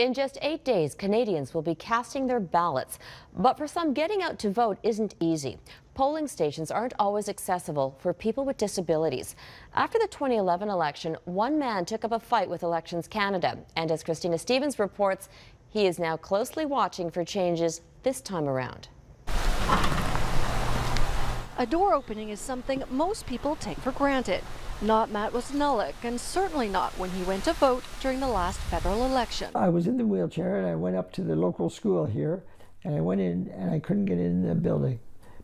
In just 8 days, Canadians will be casting their ballots. But for some, getting out to vote isn't easy. Polling stations aren't always accessible for people with disabilities. After the 2011 election, one man took up a fight with Elections Canada. And as Christina Stevens reports, he is now closely watching for changes this time around. A door opening is something most people take for granted. Not Matt Wasnullick, and certainly not when he went to vote during the last federal election. I was in the wheelchair and I went up to the local school here and I went in and I couldn't get in the building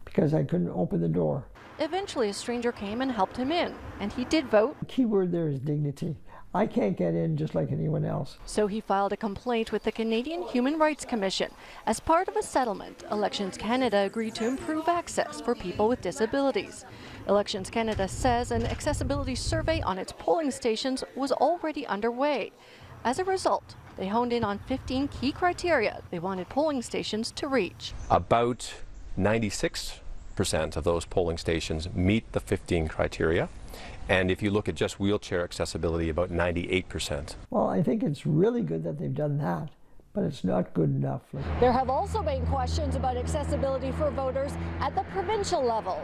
because I couldn't open the door. Eventually a stranger came and helped him in, and he did vote. The key word there is dignity. I can't get in just like anyone else. So he filed a complaint with the Canadian Human Rights Commission. As part of a settlement, Elections Canada agreed to improve access for people with disabilities. Elections Canada says an accessibility survey on its polling stations was already underway. As a result, they honed in on 15 key criteria they wanted polling stations to reach. About 96% of those polling stations meet the 15 criteria. And if you look at just wheelchair accessibility, about 98%. Well, I think it's really good that they've done that, but it's not good enough. There have also been questions about accessibility for voters at the provincial level.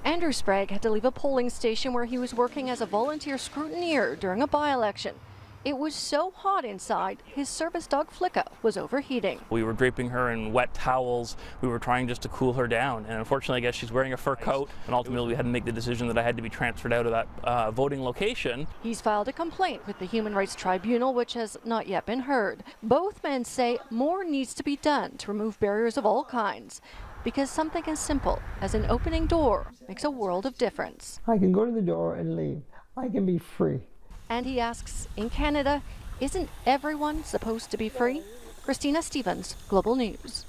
Andrew Sprague had to leave a polling station where he was working as a volunteer scrutineer during a by-election. It was so hot inside, his service dog Flicka was overheating. We were draping her in wet towels. We were trying just to cool her down. And unfortunately, I guess she's wearing a fur coat. And ultimately, we had to make the decision that I had to be transferred out of that voting location. He's filed a complaint with the Human Rights Tribunal, which has not yet been heard. Both men say more needs to be done to remove barriers of all kinds, because something as simple as an opening door makes a world of difference. I can go to the door and leave. I can be free. And he asks, in Canada, isn't everyone supposed to be free? Christina Stevens, Global News.